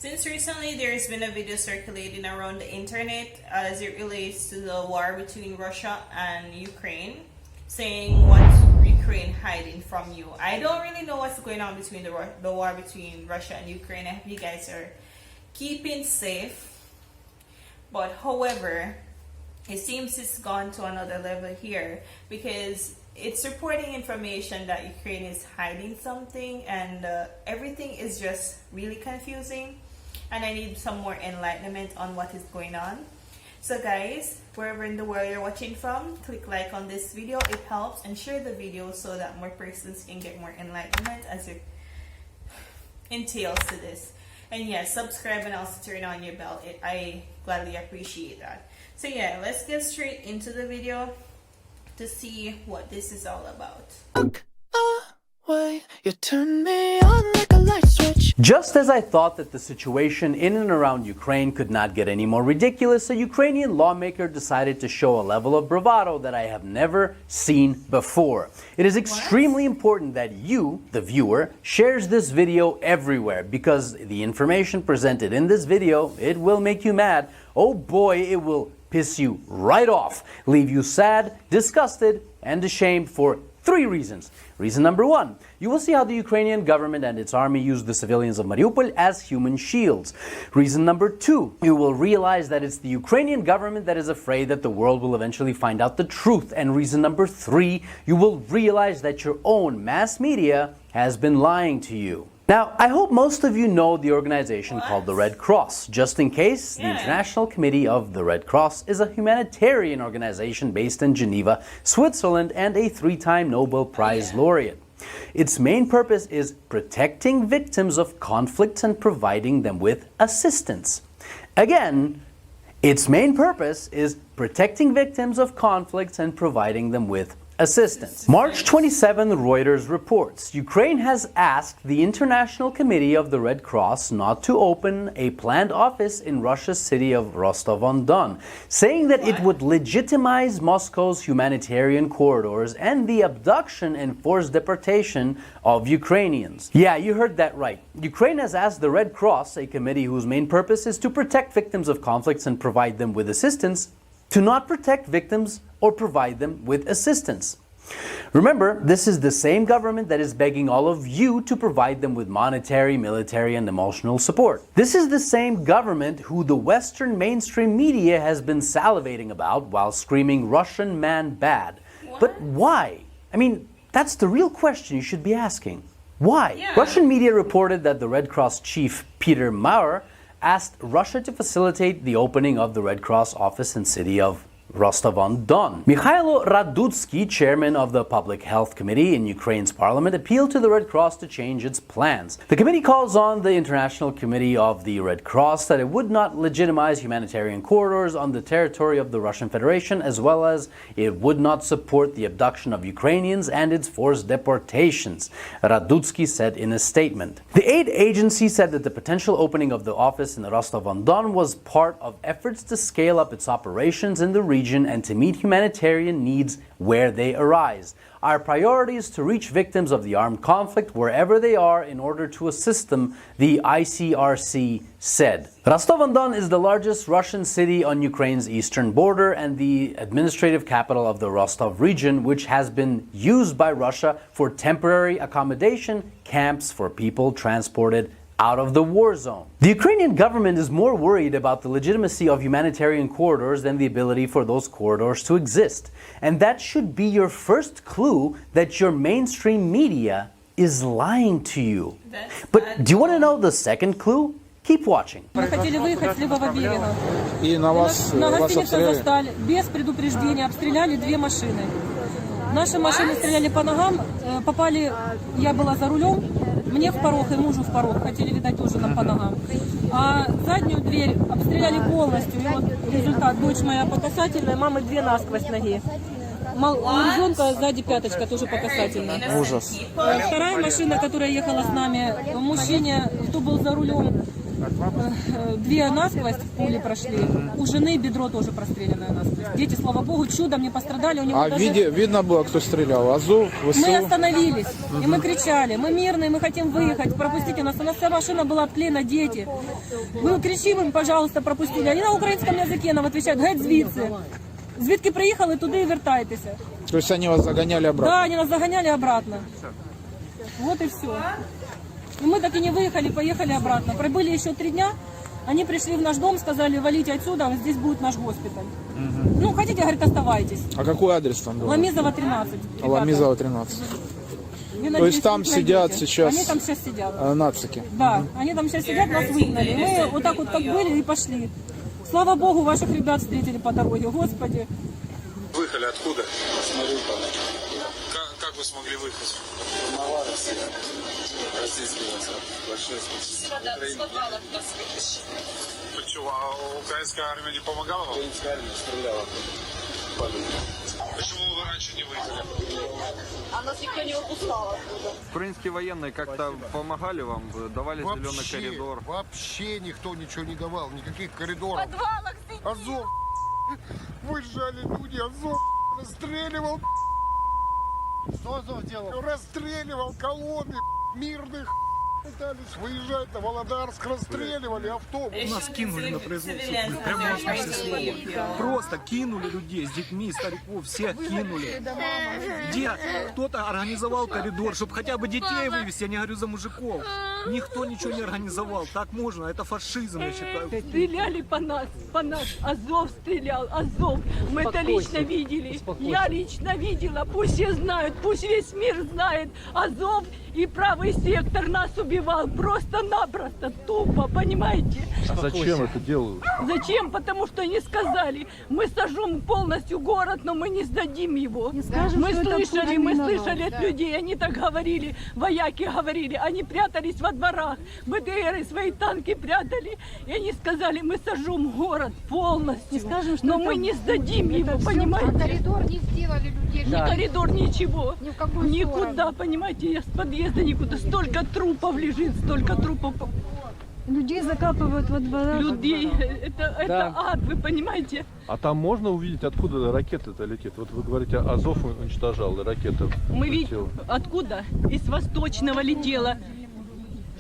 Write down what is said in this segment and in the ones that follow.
Since recently there's been a video circulating around the internet as it relates to the war between Russia and Ukraine, saying what's Ukraine hiding from you. I don't really know what's going on between the war between Russia and Ukraine. I hope you guys are keeping safe. But however, it seems it's gone to another level here because it's reporting information that Ukraine is hiding something, and everything is just really confusing, and I need some more enlightenment on what is going on. So guys, wherever in the world you're watching from, click like on this video, it helps, and share the video so that more persons can get more enlightenment as it entails to this. And yeah, subscribe and also turn on your bell. I gladly appreciate that. So yeah, let's get straight into the video to see what this is all about. You turn me on like a light switch. Just as I thought that the situation in and around Ukraine could not get any more ridiculous, a Ukrainian lawmaker decided to show a level of bravado that I have never seen before. It is extremely important that you, the viewer, shares this video everywhere, because the information presented in this video, it will make you mad. Oh boy, it will piss you right off, leave you sad, disgusted, and ashamed for 3 reasons. Reason number 1, you will see how the Ukrainian government and its army use the civilians of Mariupol as human shields. Reason number 2, you will realize that it's the Ukrainian government that is afraid that the world will eventually find out the truth. And reason number 3, you will realize that your own mass media has been lying to you. Now, I hope most of you know the organization called the Red Cross. Just in case, the International Committee of the Red Cross is a humanitarian organization based in Geneva, Switzerland, and a 3-time Nobel Prize laureate. Its main purpose is protecting victims of conflicts and providing them with assistance. Again, its main purpose is protecting victims of conflicts and providing them with assistance. March 27, Reuters reports, Ukraine has asked the International Committee of the Red Cross not to open a planned office in Russia's city of Rostov-on-Don, saying that it would legitimize Moscow's humanitarian corridors and the abduction and forced deportation of Ukrainians. Yeah, you heard that right. Ukraine has asked the Red Cross, a committee whose main purpose is to protect victims of conflicts and provide them with assistance, to not protect victims or provide them with assistance. Remember, this is the same government that is begging all of you to provide them with monetary, military, and emotional support. This is the same government who the Western mainstream media has been salivating about while screaming Russian man bad. But why? I mean, that's the real question you should be asking. Why? Yeah. Russian media reported that the Red Cross chief Peter Maurer asked Russia to facilitate the opening of the Red Cross office in the city of Rostov-on-Don. Mikhailo Radutsky, chairman of the Public Health Committee in Ukraine's parliament, appealed to the Red Cross to change its plans. The committee calls on the International Committee of the Red Cross that it would not legitimize humanitarian corridors on the territory of the Russian Federation, as well as it would not support the abduction of Ukrainians and its forced deportations, Radutsky said in a statement. The aid agency said that the potential opening of the office in Rostov-on-Don was part of efforts to scale up its operations in the region and to meet humanitarian needs where they arise. Our priority is to reach victims of the armed conflict wherever they are in order to assist them, the ICRC said. Rostov-on-Don is the largest Russian city on Ukraine's eastern border and the administrative capital of the Rostov region, which has been used by Russia for temporary accommodation camps for people transported out of the war zone. The Ukrainian government is more worried about the legitimacy of humanitarian corridors than the ability for those corridors to exist. And that should be your first clue that your mainstream media is lying to you. But do you want to know the second clue? Keep watching. Мы хотели выехать с левого берега. И на вас гостинице застали. Без предупреждения обстреляли 2 машины. Наши машины стреляли по ногам, попали, я была за рулем, мне в порог и мужу в порог, хотели, видать, тоже нам по ногам. А заднюю дверь обстреляли полностью, и вот результат, дочь моя по касательной, мамы 2 насквозь ноги. Ребенка сзади пяточка тоже по касательной. Ужас. Вторая машина, которая ехала с нами, мужчине, кто был за рулем, Две насквозь пули прошли. У жены бедро тоже простреленное насквозь. Дети, слава богу, чудом не пострадали. У него А даже... видно было, кто стрелял? Азов, ВСУ? Мы остановились, и мы кричали, мы мирные, мы хотим выехать, пропустите нас. У нас вся машина была отклеена, дети. Мы кричим им, пожалуйста, пропустили. Они на українському язикі нам отвечают, геть звідси. Звідки приїхали, туди і вертайтеся. То есть они вас загоняли обратно? Да, они нас загоняли обратно. Вот и все. И мы так и не выехали, поехали обратно. Пробыли еще 3 дня. Они пришли в наш дом, сказали, валите отсюда, здесь будет наш госпиталь. Ну, хотите, говорит, оставайтесь. А какой адрес там был? Ламизова, 13. ребята. Ламизова, 13. Вы, То надеюсь, есть там их сидят найдете. сейчас Они там сейчас сидят. нацики? Да, они там сейчас сидят, нас выгнали. Мы вот так вот как были и пошли. Слава Богу, ваших ребят встретили по дороге. Господи. Выехали откуда? С Мариуполя. Как вы смогли выехать? Российский Почему? А украинская армия не помогала вам? Украинская армия стреляла. Почему вы раньше не выехали? А нас никто не выпускал оттуда. Украинские военные как-то помогали вам, давали зеленый коридор? Вообще никто ничего не давал, никаких коридоров. В подвалах сидели. Азов, выезжали люди, Азов расстреливал. Что Азов делал? Расстреливал колонны мирных. Пытались выезжать на Володарск, расстреливали автобус. Нас кинули на производство, в прямом смысле слова. Просто кинули людей с детьми, стариков, всех кинули. Где кто-то организовал коридор, чтобы хотя бы детей вывести, я не говорю за мужиков. Никто ничего не организовал. Так можно, это фашизм, я считаю. Стреляли по нас, Азов стрелял, Азов. Мы это лично видели. Я лично видела, пусть все знают, пусть весь мир знает. Азов и правый сектор нас убивал просто-напросто, тупо, понимаете? А зачем это делают? Зачем? Потому что они сказали, мы сожжем полностью город, но мы не сдадим его. Мы слышали от людей, они так говорили, вояки говорили, они прятались во дворах, БТРы свои танки прятали, и они сказали, мы сожжем город полностью, но мы не сдадим его, понимаете? Коридор не сделали людей. Ни коридор, ничего, Ни в какую никуда, сторону. понимаете, я с подъезда никуда, столько трупов лежит, столько трупов. Людей закапывают во дворах. Людей, это ад, вы понимаете? А там можно увидеть, откуда ракета-то летит? Вот вы говорите, Азов уничтожал, и ракета Мы видим, летела. откуда? Из восточного летела.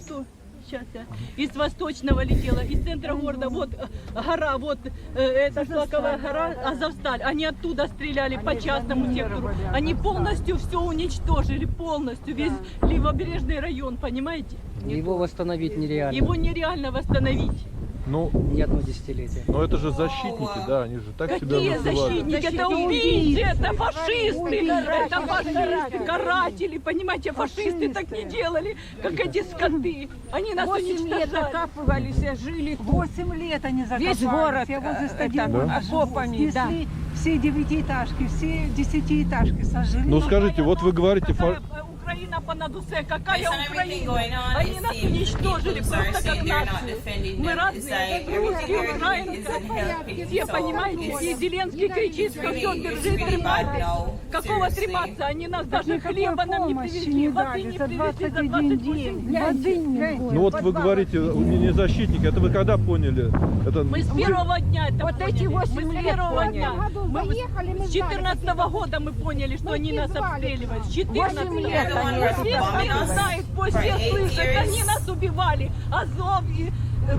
Что? Сейчас я. Из восточного летела, из центра города. Вот гора, вот эта шлаковая гора, Азовсталь. Они оттуда стреляли по частному сектору. Они полностью все уничтожили, полностью весь левобережный район, понимаете? Его восстановить нереально. Его нереально восстановить. Ну, Ни одно десятилетие. но это же защитники, да, они же так себя Какие называли. защитники? Это убийцы, это фашисты, это фашисты, каратели, понимаете, фашисты так не делали, как эти скоты. Они нас 8 лет уничтожали. закапывались, жили. 8 лет они закапывались. Весь город Я возле стадиона. окопами, да. Снесли все 9-этажки, все 10-этажки сожгли. Ну скажите, вот вы говорите... Какая Украина по надусе, какая Based on everything Украина? going on, Они it нас seems уничтожили people are просто как saying they're not нацию. defending Мы them. It's разные, like русские, everything you're doing украинцы. isn't helping. Все, So понимаете, it's и Зеленский кричит, что really- все, it's держи, really bad тримайтесь. now. Какого Seriously. триматься? Они нас даже хлеба нам не привезли, не воды дали не за привезли за 21 28 день. дней. Воды не было. Ну вот вы говорите, не защитники, это вы когда поняли? Это... Мы с первого дня это Вот поняли. эти 8 Мы с лет первого поняли. дня. В этом году Мы заехали, мы с знали, 14 года мы поняли, что Мы они нас звали обстреливают. С нас. 14 8 лет года. они Пусть весь bombing мир us знает, пусть for все 8 слышат, years. они нас убивали. Азов и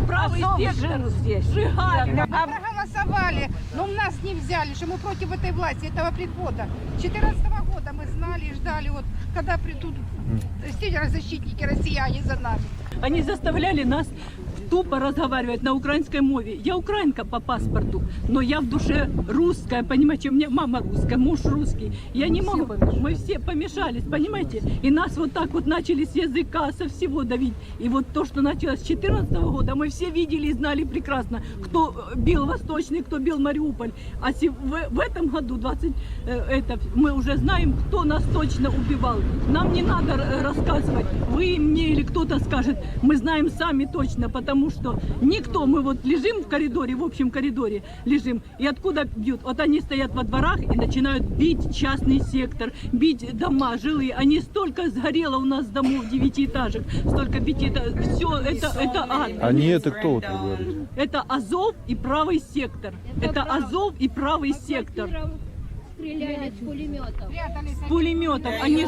правый Азов сектор жил здесь. сжигали. А проголосовали, но нас не взяли, что мы против этой власти, этого прихода. 14 года мы знали и ждали, вот, когда придут защитники россияне за нами. Они заставляли нас тупо разговаривать на украинской мове. Я украинка по паспорту, но я в душе русская, понимаете, у меня мама русская, муж русский. Я не могу, мы все помешались, понимаете? И нас вот так вот начали с языка, со всего давить. И вот то, что началось с 2014 года, мы все видели и знали прекрасно, кто бил Восточный, кто бил Мариуполь. А в этом году, мы уже знаем, кто нас точно убивал. Нам не надо рассказывать, вы мне или кто-то скажет, мы знаем сами точно, потому потому что никто, мы вот лежим в коридоре, в общем коридоре лежим, и откуда бьют? Вот они стоят во дворах и начинают бить частный сектор, бить дома жилые. Они столько сгорело у нас домов 9-этажек, столько это все, это ад. Они это кто, вот вы говорите? Это Азов и правый сектор. Это Азов и правый сектор. Стреляли с пулеметов. С пулеметов. Они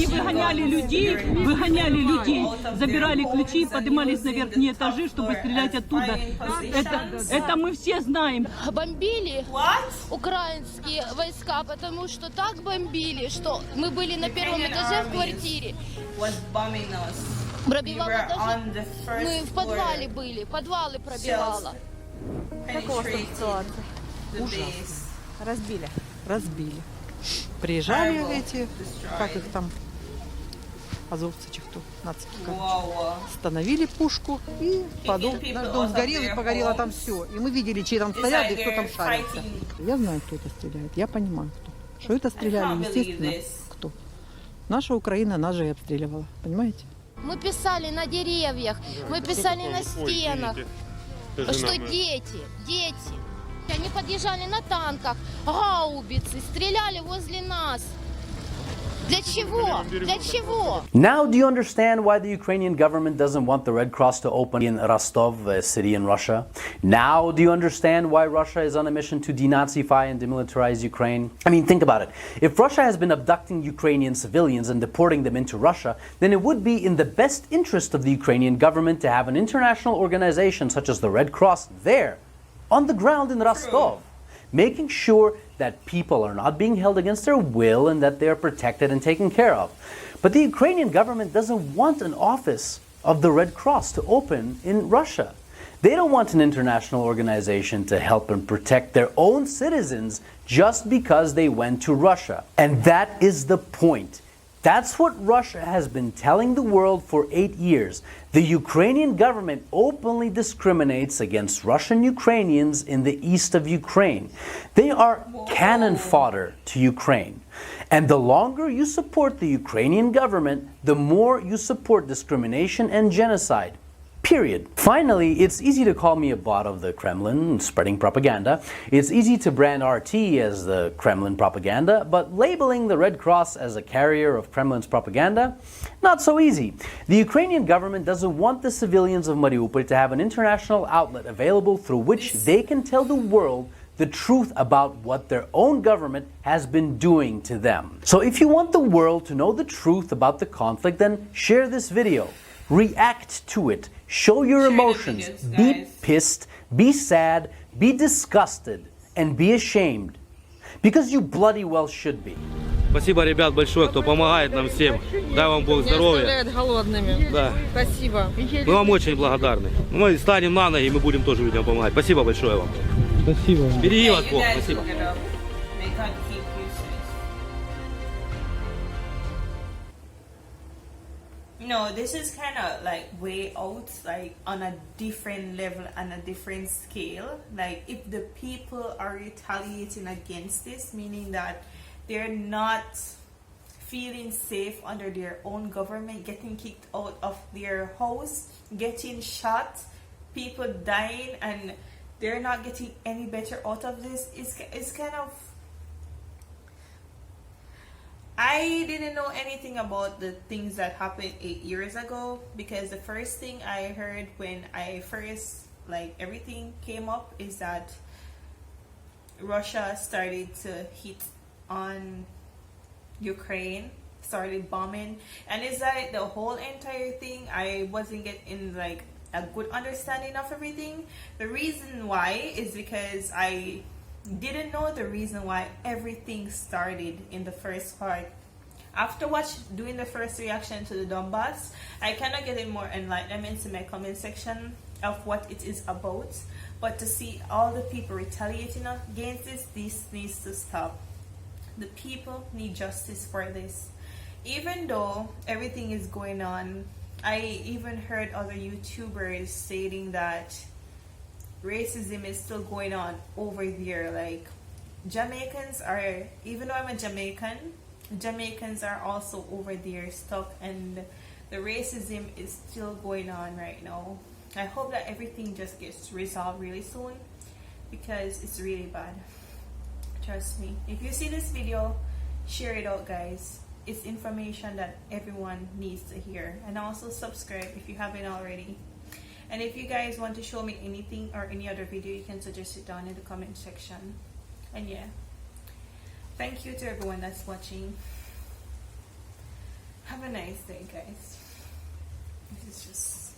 выгоняли людей, забирали ключи, поднимались на верхние этажи, чтобы стрелять оттуда. Это мы все знаем. Бомбили украинские войска, потому что так бомбили, что мы были на первом этаже в квартире. Пробивало даже. Мы в подвале были, подвалы пробивало. Как у вас там ситуация? Ужасно. Разбили. Приезжали эти, как их там, азовцы, кто, нацики, короче. Остановили пушку, и наш дом сгорел, и погорело там все. И мы видели, чьи там стоят, и кто там шарится. Я знаю, кто это стреляет, я понимаю, кто. Что это стреляли, естественно, кто. Наша Украина нас же и обстреливала, понимаете? Мы писали на деревьях, мы писали на стенах, что дети. Они подъезжали на танках, гаубицы, стреляли возле нас. Для чего? Для чего? Now do you understand why the Ukrainian government doesn't want the Red Cross to open in Rostov, a city in Russia? Now do you understand why Russia is on a mission to denazify and demilitarize Ukraine? I mean, think about it. If Russia has been abducting Ukrainian civilians and deporting them into Russia, then it would be in the best interest of the Ukrainian government to have an international organization such as the Red Cross there, on the ground in Rostov, making sure that people are not being held against their will and that they are protected and taken care of. But the Ukrainian government doesn't want an office of the Red Cross to open in Russia. They don't want an international organization to help and protect their own citizens just because they went to Russia. And that is the point. That's what Russia has been telling the world for 8 years. The Ukrainian government openly discriminates against Russian Ukrainians in the east of Ukraine. They are cannon fodder to Ukraine. And the longer you support the Ukrainian government, the more you support discrimination and genocide. Period. Finally, it's easy to call me a bot of the Kremlin spreading propaganda. It's easy to brand RT as the Kremlin propaganda, but labeling the Red Cross as a carrier of Kremlin's propaganda, not so easy. The Ukrainian government doesn't want the civilians of Mariupol to have an international outlet available through which they can tell the world the truth about what their own government has been doing to them. So if you want the world to know the truth about the conflict, then share this video. React to it. Show your emotions. Be pissed, be sad, be disgusted, and be ashamed. Because you bloody well should be. Спасибо, ребят, большое, кто помогает нам всем. Дай вам Бог здоровья. Голодными. Да. Спасибо. Мы вам очень благодарны. Мы станем на ноги, и мы будем тоже людям помогать. Спасибо большое вам. Спасибо. Береги вас Бог. Спасибо. No, this is kind of like way out, like on a different level and a different scale. Like if the people are retaliating against this, meaning that they're not feeling safe under their own government, getting kicked out of their house, getting shot, people dying, and they're not getting any better out of this, it's kind of... I didn't know anything about the things that happened 8 years ago, because the first thing I heard when I first, like, everything came up is that Russia started to hit on Ukraine, started bombing, and it's like the whole entire thing, I wasn't getting like a good understanding of everything. The reason why is because I didn't know the reason why everything started in the first part. After doing the first reaction to the Donbass, I kind of get more enlightenment in my comment section of what it is about. But to see all the people retaliating against this needs to stop. The people need justice for this. Even though everything is going on, I even heard other YouTubers stating that racism is still going on over there. Like Jamaicans are, even though I'm a Jamaican, Jamaicans are also over there stuck, and the racism is still going on right now. I hope that everything just gets resolved really soon, because it's really bad. Trust me. If you see this video, share it out, guys. It's information that everyone needs to hear. And also subscribe if you haven't already. And if you guys want to show me anything or any other video, you can suggest it down in the comment section. And yeah, thank you to everyone that's watching. Have a nice day, guys. This is just